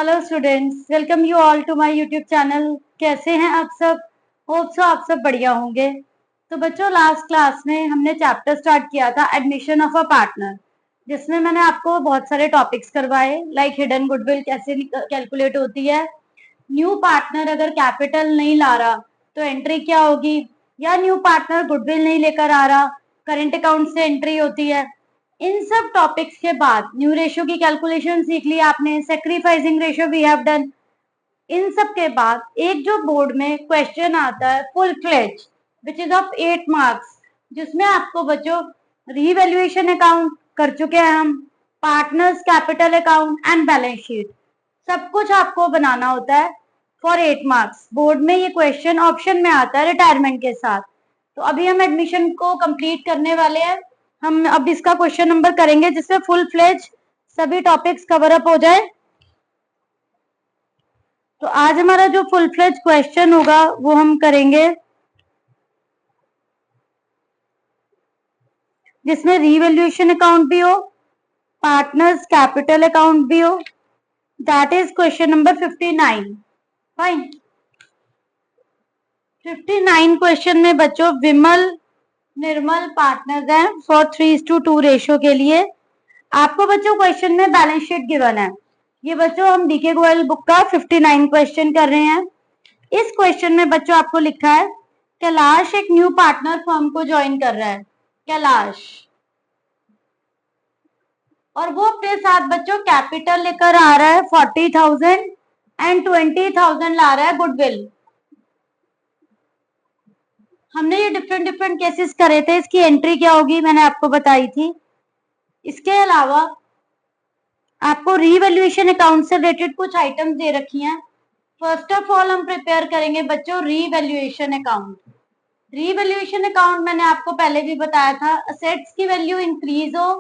Hello students, welcome you all to my YouTube channel. कैसे हैं आप सब? होप सो आप सब बढ़िया होंगे। तो बच्चों, लास्ट क्लास में हमने चैप्टर स्टार्ट किया था एडमिशन ऑफ अ पार्टनर, जिसमें मैंने आपको बहुत सारे टॉपिक्स करवाए, लाइक हिडन गुडविल कैसे कैलकुलेट होती है, न्यू पार्टनर अगर कैपिटल नहीं ला रहा तो एंट्री क्या होगी, या न्यू पार्टनर गुडविल नहीं लेकर आ रहा, करंट अकाउंट से एंट्री होती है। इन सब टॉपिक्स के बाद न्यू रेशियो की कैलकुलेशन सीख ली आपने, sacrificing ratio we have done. इन सब के बाद एक जो बोर्ड में क्वेश्चन आता है full fledge, which is of 8 marks, जिसमें आपको बच्चों रीवैल्यूएशन अकाउंट कर चुके हैं हम, partners capital account and balance sheet, सब कुछ आपको बनाना होता है फॉर 8 मार्क्स। बोर्ड में ये क्वेश्चन ऑप्शन में आता है रिटायरमेंट के साथ। तो अभी हम एडमिशन को कंप्लीट करने वाले हैं। हम अब इसका क्वेश्चन नंबर करेंगे जिससे फुल फ्लेज सभी टॉपिक्स कवर अप हो जाए। तो आज हमारा जो फुल फ्लेज क्वेश्चन होगा वो हम करेंगे जिसमें रीवैल्यूएशन अकाउंट भी हो, पार्टनर्स कैपिटल अकाउंट भी हो। That is question number 59। Fine. 59 question में बच्चों विमल निर्मल पार्टनर्स हैं फॉर 3:2 रेशियो के लिए। आपको बच्चों क्वेश्चन में बैलेंस शीट गिवन है। ये बच्चों हम डीके गोयल बुक का 59 क्वेश्चन कर रहे हैं। इस क्वेश्चन में बच्चों आपको लिखा है कैलाश एक न्यू पार्टनर फर्म को ज्वाइन कर रहा है, कैलाश, और वो अपने साथ बच्चों कैपिटल लेकर आ रहा है 40,000 एंड 20,000 ला रहा है गुडविल। हमने ये डिफरेंट डिफरेंट केसेस करे थे, इसकी एंट्री क्या होगी मैंने आपको बताई थी। इसके अलावा आपको रीवैल्यूएशन अकाउंट से रिलेटेड कुछ आइटम्स दे रखी हैं। फर्स्ट ऑफ ऑल हम प्रिपेयर करेंगे बच्चों रीवैल्यूएशन अकाउंट। रीवैल्यूएशन अकाउंट मैंने आपको पहले भी बताया था, असेट्स की वैल्यू इंक्रीज हो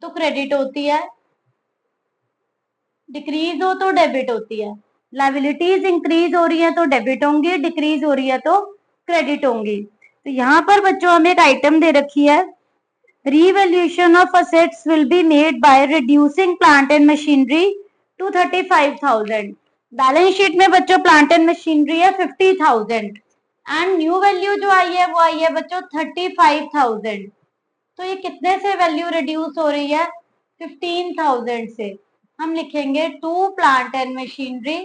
तो क्रेडिट होती है, डिक्रीज हो तो डेबिट होती है। लायबिलिटीज इंक्रीज हो रही है तो डेबिट होंगी, डिक्रीज हो रही है तो क्रेडिट होंगी। तो यहाँ पर बच्चों हमें एक आइटम दे रखी है, revaluation of assets will be made by reducing plant and machinery to 35,000। Balance sheet में बच्चों प्लांट एंड मशीनरी है 50,000 एंड न्यू वैल्यू जो आई है वो आई है बच्चों 35,000। तो ये कितने से वैल्यू रिड्यूस हो रही है? 15,000 से। हम लिखेंगे टू प्लांट एंड मशीनरी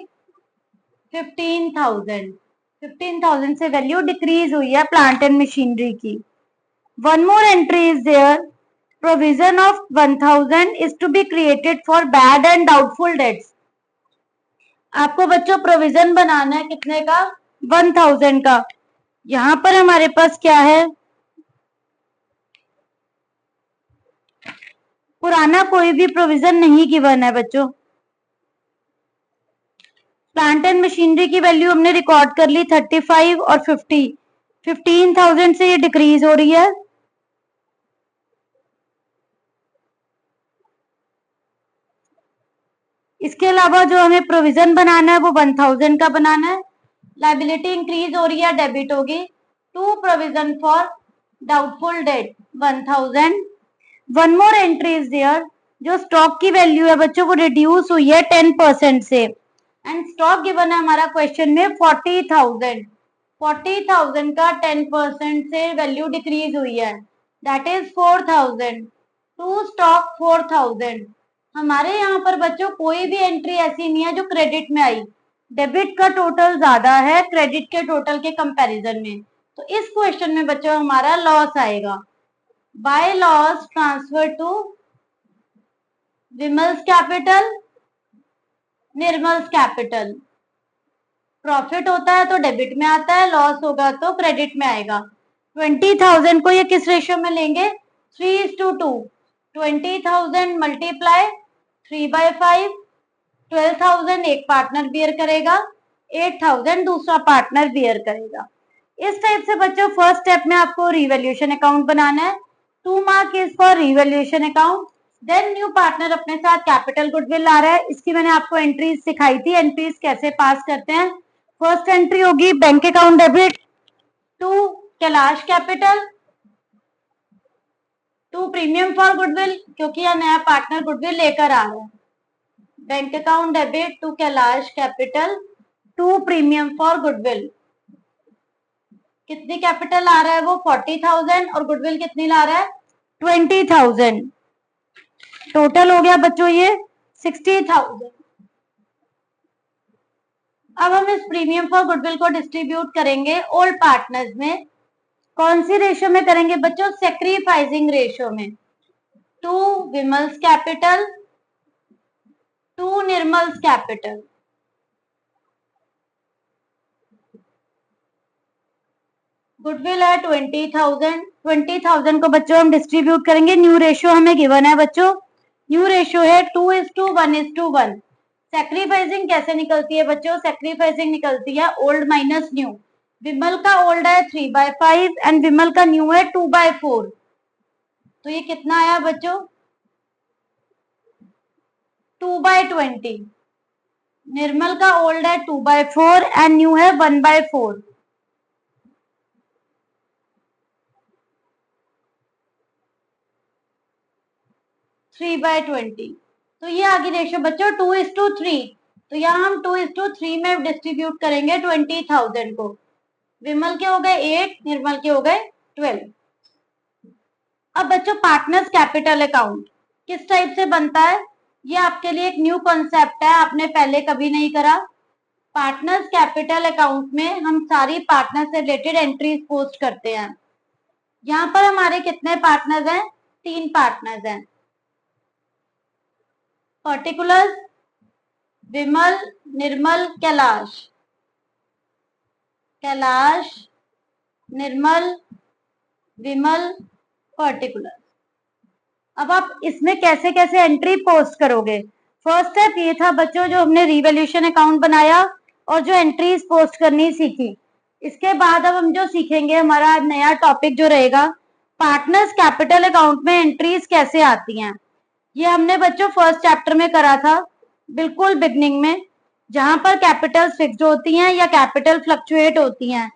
15,000। 15,000 से वैल्यू डिक्रीज हुई है प्लांट एंड मशीनरी की। One more entry is there. Provision of 1,000 is to be created for bad and doubtful debts। आपको बच्चों प्रोविजन बनाना है कितने का? 1,000 का। यहां पर हमारे पास क्या है? पुराना कोई भी प्रोविजन नहीं गिवन है बच्चों। प्लांट एंड मशीनरी की वैल्यू हमने रिकॉर्ड कर ली 35 और 50। 15,000 से ये डिक्रीज हो रही है। इसके अलावा जो हमें प्रोविजन बनाना है वो 1,000 का बनाना है। लाइबिलिटी इंक्रीज हो रही है, डेबिट होगी। To provision for doubtful debt 1,000। One more entry is there, जो स्टॉक की वैल्यू है बच्चों वो रिड्यूस हुई है 10% से, एंड स्टॉक गिवन है हमारा क्वेश्चन में 40,000। 40,000 का 10% से वैल्यू डिक्रीज हुई है, दैट इज 4,000। To stock 4,000। हमारे यहाँ पर बच्चों कोई भी एंट्री ऐसी नहीं है जो क्रेडिट में आई। डेबिट का टोटल ज्यादा है क्रेडिट के टोटल के कंपैरिजन में। तो इस क्वेश्चन में बच्चों हमारा लॉस आएगा। By loss transfer to Vimal's capital, Nirmal's capital. Profit होता है तो डेबिट में आता है, लॉस होगा तो क्रेडिट में आएगा। 20,000 को ये किस रेशियो में लेंगे? 3:2। 20,000 मल्टीप्लाई 3/5। 12,000 एक पार्टनर बियर करेगा, 8,000 दूसरा पार्टनर बियर करेगा। इस टाइप से बच्चों फर्स्ट स्टेप में आपको रिवैल्यूएशन अकाउंट बनाना है। 2 mark is for revaluation account. Then new partner अपने साथ कैपिटल गुडविल ला रहा है, इसकी मैंने आपको एंट्रीज सिखाई थी, एंट्रीज कैसे पास करते हैं। फर्स्ट एंट्री होगी bank account debit to Kailash capital, to premium for goodwill, क्योंकि यह नया पार्टनर गुडविल लेकर आ रहा है। Bank account debit to Kailash capital to premium for goodwill. कितनी कैपिटल आ रहा है वो 40,000 और गुडविल कितनी ला रहा है 20,000। टोटल हो गया बच्चों ये 60,000। अब हम इस प्रीमियम फॉर गुडविल को डिस्ट्रीब्यूट करेंगे ओल्ड पार्टनर्स में। कौन सी रेशियो में करेंगे बच्चों सेक्रीफाइसिंग रेशियो में। To Vimal's capital to Nirmal's capital. Goodwill है 20,000 को बच्चों हम डिस्ट्रीब्यूट करेंगे। न्यू रेशियो हमें गिवन है बच्चों, न्यू रेशियो है 2:1:1। सेक्रीफाइसिंग कैसे निकलती है बच्चों, सेक्रीफाइसिंग निकलती है ओल्ड माइनस न्यू। विमल का ओल्ड है 3/5 एंड विमल का न्यू है 2/4। तो ये कितना आया बच्चों 2/20। निर्मल का ओल्ड है 2/4 एंड न्यू है 1/4। Three by 20। तो ये आगे रेशियो बच्चों 2:3। तो यहाँ हम 2:3 में डिस्ट्रीब्यूट करेंगे 20,000 को। विमल के हो गए 8, निर्मल के हो गए 12। अब बच्चों पार्टनर्स कैपिटल अकाउंट किस टाइप से बनता है, ये आपके लिए एक न्यू कॉन्सेप्ट है, आपने पहले कभी नहीं करा। पार्टनर्स कैपिटल अकाउंट में हम सारी पार्टनर से रिलेटेड एंट्रीज पोस्ट करते हैं। यहाँ पर हमारे कितने पार्टनर्स हैं, 3 पार्टनर्स हैं। पर्टिकुलर्स विमल, निर्मल, कैलाश। कैलाश, निर्मल, विमल, पर्टिकुलर। अब आप इसमें कैसे कैसे एंट्री पोस्ट करोगे। फर्स्ट स्टेप ये था बच्चों जो हमने रिवैल्यूएशन अकाउंट बनाया और जो एंट्रीज पोस्ट करनी सीखी। इसके बाद अब हम जो सीखेंगे हमारा नया टॉपिक जो रहेगा पार्टनर्स कैपिटल अकाउंट में एंट्रीज कैसे आती हैं। ये हमने बच्चों फर्स्ट चैप्टर में करा था बिल्कुल बिगनिंग में, जहां पर कैपिटल फिक्स्ड होती हैं या कैपिटल फ्लक्चुएट होती हैं।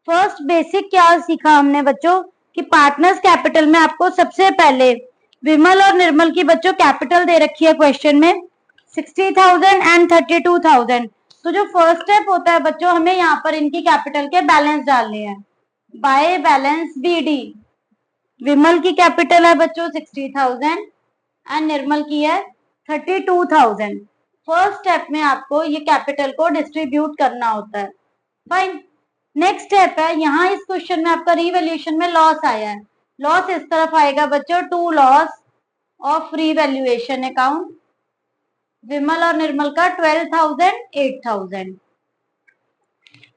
फर्स्ट बेसिक क्या सीखा हमने बच्चों कि पार्टनर्स कैपिटल में आपको सबसे पहले विमल और निर्मल की बच्चों कैपिटल दे रखी है क्वेश्चन में 60,000 एंड 32,000। तो जो फर्स्ट स्टेप होता है बच्चों हमें यहाँ पर इनकी कैपिटल के बैलेंस डालने हैं बाय बैलेंस बीडी। विमल की कैपिटल है बच्चों 60,000 एंड निर्मल की है 32,000। फर्स्ट स्टेप में आपको ये कैपिटल को डिस्ट्रीब्यूट करना होता है। फाइन, नेक्स्ट स्टेप है यहाँ इस क्वेश्चन में आपका रिवैल्यूएशन में लॉस आया है। लॉस इस तरफ आएगा बच्चों to loss of revaluation account. Vimal और निर्मल का 12,000 8,000।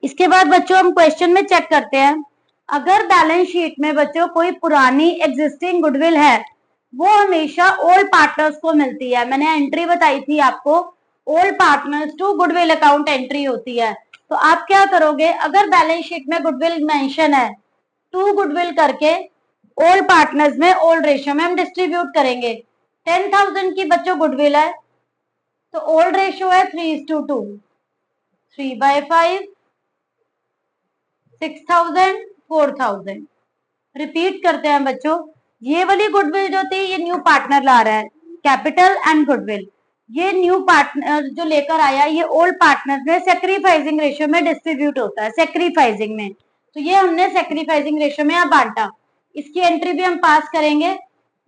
इसके बाद बच्चों हम क्वेश्चन में चेक करते हैं अगर बैलेंस शीट में बच्चों कोई पुरानी एग्जिस्टिंग गुडविल है वो हमेशा ओल्ड पार्टनर्स को मिलती है। मैंने एंट्री बताई थी आपको old partners to goodwill account entry होती है। तो आप क्या करोगे अगर बैलेंस शीट में गुडविल मेंशन है टू गुडविल करके ओल्ड पार्टनर्स में ओल्ड रेशियो में हम डिस्ट्रीब्यूट करेंगे। 10,000 की बच्चों गुडविल है तो ओल्ड रेशियो है 3:2। 3/5, 6,000, 4,000। रिपीट करते हैं बच्चों, ये वाली गुडविल जो थी ये न्यू पार्टनर ला रहा है कैपिटल एंड गुडविल। ये न्यू पार्टनर जो लेकर आया ये ओल्ड पार्टनर में सेक्रीफाइसिंग रेशियो में डिस्ट्रीब्यूट होता है सेक्रीफाइसिंग में। तो ये हमने सेक्रीफाइसिंग रेशियो में अब बांटा, इसकी एंट्री भी हम पास करेंगे।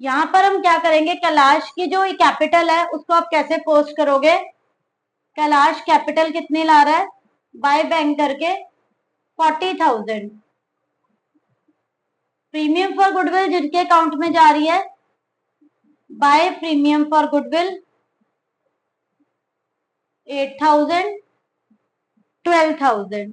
यहाँ पर हम क्या करेंगे कैलाश की जो कैपिटल है उसको आप कैसे पोस्ट करोगे। कैलाश कैपिटल कितनी ला रहा है बाय बैंक करके 40,000। प्रीमियम फॉर गुडविल जिनके अकाउंट में जा रही है by premium for goodwill 8,000 12,000।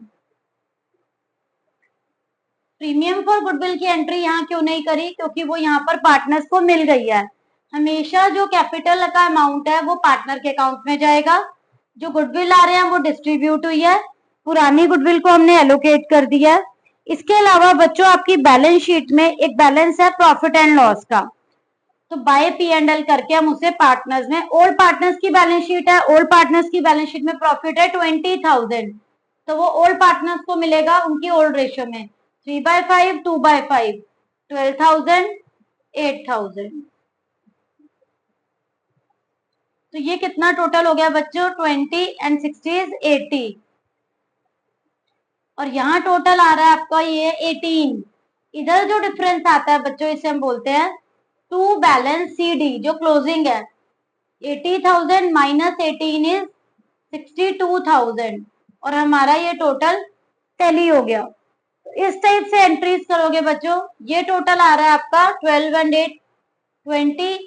Premium for goodwill की एंट्री यहाँ क्यों नहीं करी क्योंकि वो यहाँ पर पार्टनर्स को मिल गई है। हमेशा जो कैपिटल का अमाउंट है वो पार्टनर के अकाउंट में जाएगा। जो गुडविल आ रहे हैं वो डिस्ट्रीब्यूट हुई है, पुरानी गुडविल को हमने एलोकेट कर दिया है। इसके अलावा बच्चों आपकी बैलेंस शीट में एक बैलेंस है प्रॉफिट एंड लॉस का, तो बाय P&L करके हम उसे पार्टनर्स में ओल्ड पार्टनर्स की बैलेंस शीट है, ओल्ड पार्टनर्स की बैलेंस शीट में प्रॉफिट है 20,000 तो वो ओल्ड पार्टनर्स को मिलेगा उनकी ओल्ड रेशियो में 3/5, 2/5, 12,000 8,000। तो ये कितना टोटल हो गया बच्चों, 20 एंड 60 इज 80, और यहाँ टोटल आ रहा है आपका ये 18। इधर जो डिफरेंस आता है बच्चों इसे हम बोलते हैं टू बैलेंस सी डी, जो क्लोजिंग है। 80,000 माइनस 18 इज 62,000, और हमारा ये टोटल टैली हो गया। इस टाइप से एंट्रीज करोगे बच्चों। ये टोटल आ रहा है आपका 12 एंड 8 20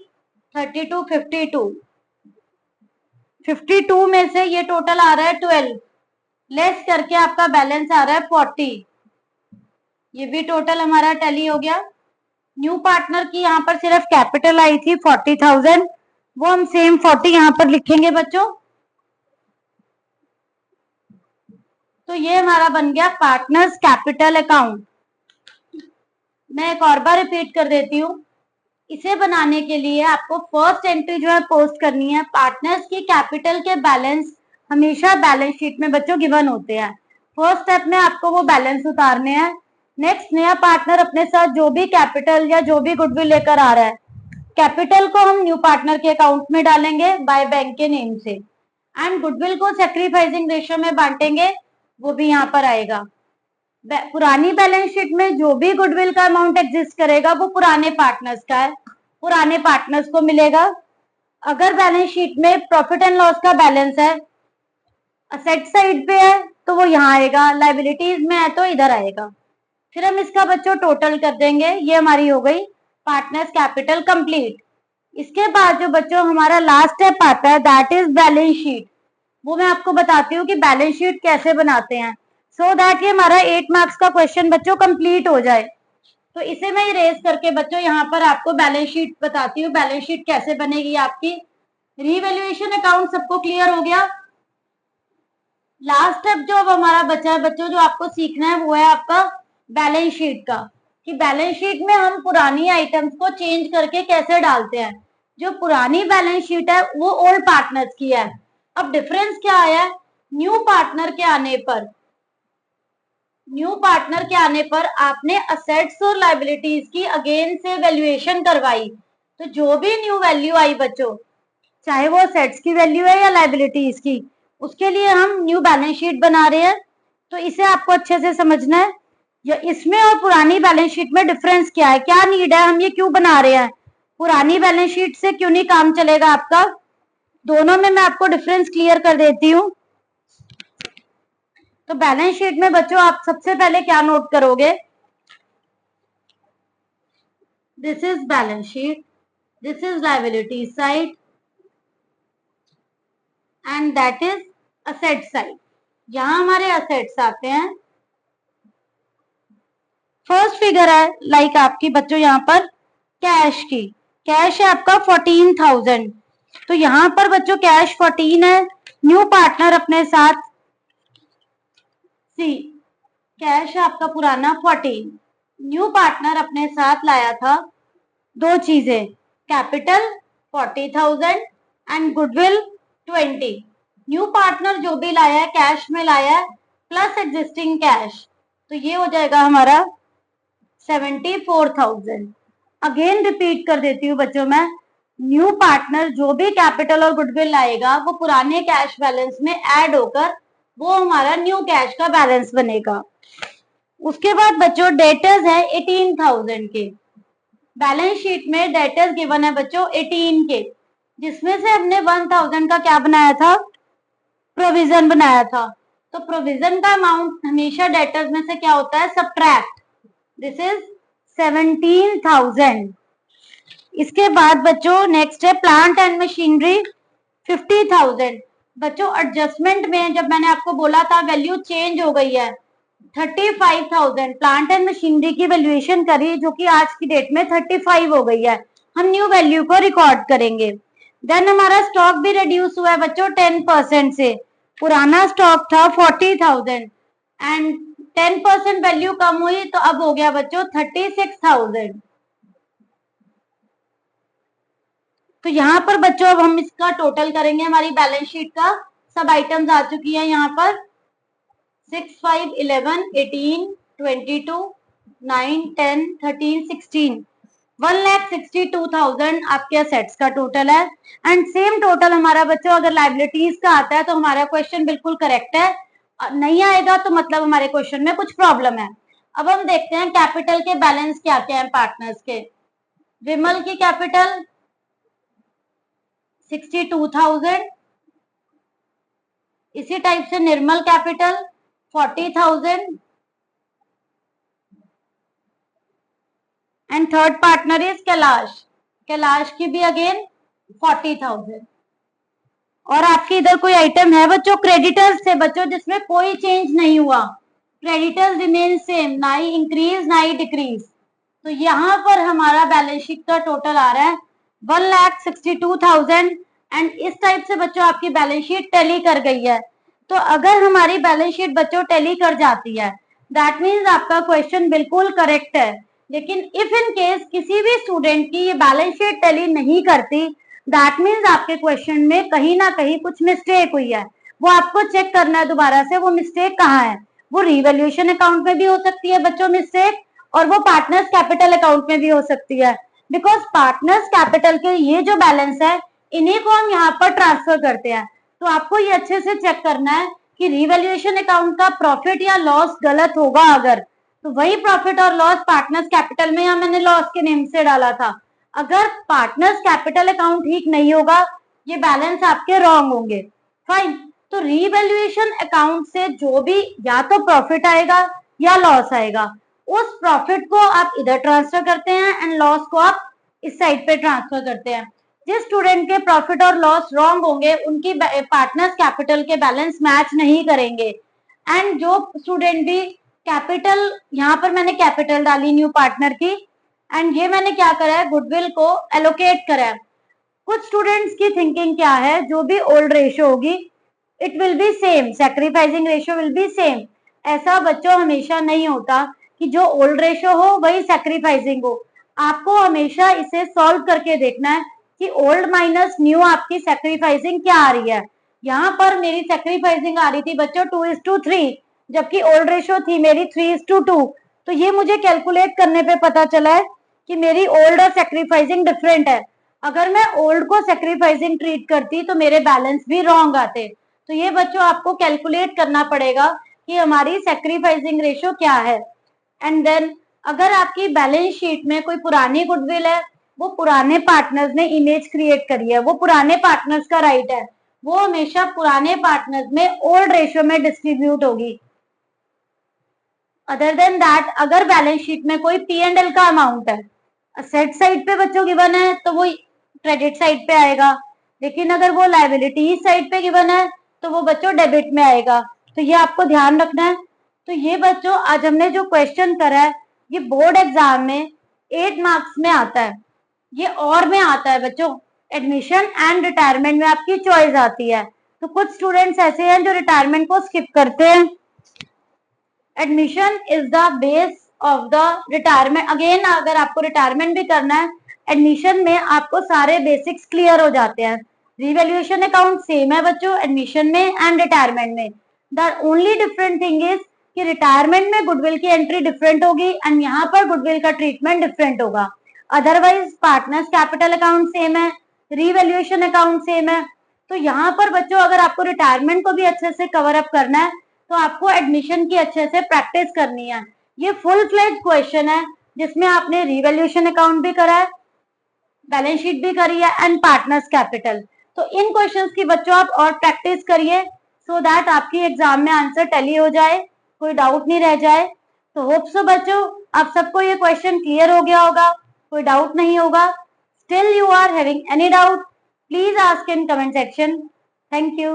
32 52। 52 में से ये टोटल आ रहा है 12, लेस करके आपका बैलेंस आ रहा है 40। ये भी टोटल हमारा टैली हो गया। न्यू पार्टनर की यहाँ पर सिर्फ कैपिटल आई थी 40,000, वो हम सेम 40 यहाँ पर लिखेंगे बच्चों। तो ये हमारा बन गया पार्टनर्स कैपिटल अकाउंट। मैं एक और बार रिपीट कर देती हूँ। इसे बनाने के लिए आपको फर्स्ट एंट्री जो है पोस्ट करनी है। पार्टनर्स की कैपिटल के बैलेंस हमेशा बैलेंस शीट में बच्चों गिवन होते हैं। फर्स्ट स्टेप में आपको वो बैलेंस उतारने हैं। नेक्स्ट, नया पार्टनर अपने साथ जो भी कैपिटल या जो भी गुडविल लेकर आ रहा है, कैपिटल को हम न्यू पार्टनर के अकाउंट में डालेंगे बाय बैंक के नेम से, एंड गुडविल को सैक्रिफाइसिंग रेशियो में बांटेंगे, वो भी यहाँ पर आएगा। पुरानी बैलेंस शीट में जो भी गुडविल का अमाउंट एग्जिस्ट करेगा वो पुराने पार्टनर्स का है, पुराने पार्टनर्स को मिलेगा। अगर बैलेंस शीट में प्रॉफिट एंड लॉस का बैलेंस है, असेट साइड पे है तो वो यहाँ आएगा, लाइबिलिटीज में है तो इधर आएगा। फिर हम इसका बच्चों टोटल कर देंगे। ये हमारी हो गई पार्टनर्स कैपिटल कंप्लीट। इसके बाद जो बच्चों हमारा लास्ट स्टेप आता है दैट इज बैलेंस शीट। वो मैं आपको बताती हूँ कि बैलेंस शीट कैसे बनाते हैं, सो दैट ये हमारा 8 मार्क्स का क्वेश्चन बच्चों कंप्लीट हो जाए। तो इसे मैं इरेज करके बच्चों यहाँ पर आपको बैलेंस शीट बताती हूँ, बैलेंस शीट कैसे बनेगी आपकी। रीवैल्यूएशन अकाउंट सबको क्लियर हो गया। लास्ट स्टेप जो अब हमारा बचा है बच्चों, जो आपको सीखना है वो है आपका बैलेंस शीट का, कि बैलेंस शीट में हम पुरानी आइटम्स को चेंज करके कैसे डालते हैं। जो पुरानी बैलेंस शीट है वो ओल्ड पार्टनर्स की है। अब डिफरेंस क्या आया, न्यू पार्टनर के आने पर, न्यू पार्टनर के आने पर आपने असेट्स और लाइबिलिटीज की अगेन से वैल्यूएशन करवाई। तो जो भी न्यू वैल्यू आई बच्चों, चाहे वो असेट्स की वैल्यू है या लाइबिलिटीज की, उसके लिए हम न्यू बैलेंस शीट बना रहे हैं। तो इसे आपको अच्छे से समझना है। या इसमें और पुरानी बैलेंस शीट में डिफरेंस क्या है, क्या नीड है, हम ये क्यों बना रहे हैं, पुरानी बैलेंस शीट से क्यों नहीं काम चलेगा आपका। दोनों में मैं आपको डिफरेंस क्लियर कर देती हूँ। तो बैलेंस शीट में बच्चों आप सबसे पहले क्या नोट करोगे, this is balance sheet, this is liability side and that is asset side. यहां हमारे असेट्स आते हैं। फर्स्ट फिगर है लाइक आपकी बच्चों यहाँ पर कैश की, कैश है आपका 14,000। तो यहाँ पर बच्चों कैश 14 है, न्यू पार्टनर अपने साथ सी, कैश है आपका पुराना 14, न्यू पार्टनर अपने साथ लाया था दो चीजें, capital 40,000 and goodwill 20। New partner जो भी लाया है कैश में लाया है प्लस एग्जिस्टिंग कैश, तो ये हो जाएगा हमारा 74,000। अगेन रिपीट कर देती हूँ बच्चों मैं, न्यू पार्टनर जो भी कैपिटल और गुडविल लाएगा वो पुराने कैश बैलेंस में ऐड होकर वो हमारा न्यू कैश का बैलेंस बनेगा। उसके बाद बच्चों डेटर्स है 18,000 के, बैलेंस शीट में डेटर्स गिवन है बच्चों 18 के, जिसमें से हमने 1,000 का क्या बनाया था, प्रोविजन बनाया था। तो प्रोविजन का अमाउंट हमेशा डेटर्स में से क्या होता है, सब्ट्रैक्ट, दिस इज 17,000। इसके बाद बच्चों नेक्स्ट है प्लांट एंड मशीनरी 50,000। बच्चों एडजस्टमेंट में जब मैंने आपको बोला था वैल्यू चेंज हो गई है, 35,000 प्लांट एंड मशीनरी की वैल्यूएशन करी जो कि आज की डेट में 35 हो गई है, हम न्यू वैल्यू को रिकॉर्ड करेंगे। देन हमारा स्टॉक भी रिड्यूस हुआ है बच्चों 10% से, पुराना स्टॉक था 40,000 एंड 10% वैल्यू कम हुई तो अब हो गया बच्चों 36,000। तो यहाँ पर बच्चों अब हम इसका टोटल करेंगे, हमारी बैलेंस शीट का सब आइटम्स आ चुकी है यहाँ पर 6, 5, 11, 18, 22, 9, 10, 13, 16। 1,62,000 आपके असेट्स का टोटल है। एंड सेम टोटल हमारा बच्चों अगर लाइबिलिटीज का आता है तो हमारा क्वेश्चन बिल्कुल करेक्ट है, नहीं आएगा तो मतलब हमारे क्वेश्चन में कुछ प्रॉब्लम है। अब हम देखते हैं कैपिटल के बैलेंस क्या क्या है पार्टनर्स के। विमल की कैपिटल 62,000, इसी टाइप से Nirmal capital 40,000 and third partner is Kailash, Kailash की भी अगेन 40,000। और आपकी इधर कोई आइटम है बच्चों क्रेडिटर्स से बच्चों जिसमें कोई चेंज नहीं हुआ, क्रेडिटर्स रिमेन सेम, ना ही इंक्रीज ना ही डिक्रीज। तो यहाँ पर हमारा बैलेंस शीट का टोटल आ रहा है 1,62,000 एंड इस टाइप से बच्चों आपकी बैलेंस शीट टैली कर गई है। तो अगर हमारी बैलेंस शीट बच्चों टैली कर जाती है दैट मीन्स आपका क्वेश्चन बिल्कुल करेक्ट है। लेकिन इफ इन केस किसी भी स्टूडेंट की ये बैलेंस शीट टैली नहीं करती दैट मीन्स आपके क्वेश्चन में कहीं ना कहीं कुछ मिस्टेक हुई है। वो आपको चेक करना है दोबारा से वो मिस्टेक कहाँ है। वो रिवैल्यूएशन अकाउंट में भी हो सकती है बच्चों मिस्टेक, और वो पार्टनर्स कैपिटल अकाउंट में भी हो सकती है। बिकॉज पार्टनर्स कैपिटल के ये जो बैलेंस है इन्हीं को हम यहाँ पर ट्रांसफर करते हैं। तो आपको ये अच्छे से चेक करना है कि रिवैल्यूएशन अकाउंट का प्रॉफिट या लॉस गलत होगा अगर, तो वही प्रॉफिट और लॉस पार्टनर्स कैपिटल में या मैंने लॉस के नेम से डाला था। अगर पार्टनर्स कैपिटल अकाउंट ठीक नहीं होगा ये बैलेंस आपके रॉन्ग होंगे। फाइन, तो रीवैल्यूएशन अकाउंट से जो भी या तो प्रॉफिट आएगा या लॉस आएगा उस प्रॉफिट को आप इधर ट्रांसफर करते हैं एंड लॉस को आप इस साइड पे ट्रांसफर करते हैं। जिस स्टूडेंट के प्रॉफिट और लॉस रॉन्ग होंगे उनकी पार्टनर्स कैपिटल के बैलेंस मैच नहीं करेंगे। एंड जो स्टूडेंट भी कैपिटल, यहाँ पर मैंने कैपिटल डाली न्यू पार्टनर की एंड ये मैंने क्या करा है गुडविल को एलोकेट करा है। कुछ स्टूडेंट्स की थिंकिंग क्या है जो भी ओल्ड रेशियो होगी it will be same, sacrificing ratio will be same. ऐसा बच्चों हमेशा नहीं होता कि जो ओल्ड रेशियो हो वही सैक्रिफाइसिंग हो। आपको हमेशा इसे सॉल्व करके देखना है कि ओल्ड माइनस न्यू आपकी सैक्रिफाइसिंग क्या आ रही है। यहाँ पर मेरी सैक्रिफाइसिंग आ रही थी बच्चों 2:3 जबकि ओल्ड रेशियो थी मेरी 3:2। तो ये मुझे कैलकुलेट करने पे पता चला है कि मेरी ओल्ड और सैक्रिफाइसिंग डिफरेंट है। अगर मैं ओल्ड को सैक्रिफाइसिंग ट्रीट करती तो मेरे बैलेंस भी रॉन्ग आते। तो ये बच्चों आपको कैलकुलेट करना पड़ेगा कि हमारी सैक्रिफाइसिंग रेशियो क्या है। एंड देन अगर आपकी बैलेंस शीट में कोई पुरानी गुडविल है वो पुराने पार्टनर्स ने इमेज क्रिएट करी है, वो पुराने पार्टनर्स का राइट है, वो हमेशा पुराने पार्टनर्स में ओल्ड रेशियो में डिस्ट्रीब्यूट होगी। अदर देन दैट अगर बैलेंस शीट में कोई P&L का अमाउंट है असेट साइड पे बच्चों गिवन है तो वो क्रेडिट साइड पे आएगा, लेकिन अगर वो लायबिलिटीज साइड पे गिवन है तो वो बच्चों डेबिट में आएगा। तो ये आपको ध्यान रखना है। तो ये बच्चों आज हमने जो क्वेश्चन करा है ये बोर्ड एग्जाम में 8 मार्क्स में आता है। ये और में आता है बच्चों एडमिशन एंड रिटायरमेंट में आपकी चॉइस आती है। तो कुछ स्टूडेंट्स ऐसे हैं जो रिटायरमेंट को स्किप करते हैं। Admission is the base of the retirement. Again अगर आपको रिटायरमेंट भी करना है एडमिशन में आपको सारे बेसिक्स क्लियर हो जाते हैं। रिवैल्यूएशन अकाउंट सेम है बच्चों एडमिशन में एंड रिटायरमेंट में। The only different thing is कि रिटायरमेंट में गुडविल की एंट्री डिफरेंट होगी एंड यहाँ पर गुडविल का ट्रीटमेंट डिफरेंट होगा। Otherwise partners capital account same है, रिवैल्यूएशन अकाउंट सेम है। तो यहाँ पर बच्चों अगर आपको रिटायरमेंट को भी अच्छे से कवर अप करना है तो आपको एडमिशन की अच्छे से प्रैक्टिस करनी है। ये फुल फ्लेज क्वेश्चन है जिसमें आपने रिवैल्यूएशन अकाउंट भी करा है, बैलेंस शीट भी करी है एंड पार्टनर्स कैपिटल। तो इन क्वेश्चंस की बच्चों आप और प्रैक्टिस करिए सो दैट आपकी एग्जाम में आंसर टैली हो जाए, कोई डाउट नहीं रह जाए। तो होप सो बच्चों आप सबको ये क्वेश्चन क्लियर हो गया होगा, कोई डाउट नहीं होगा। Still you are having any doubt please ask in comment section. Thank you.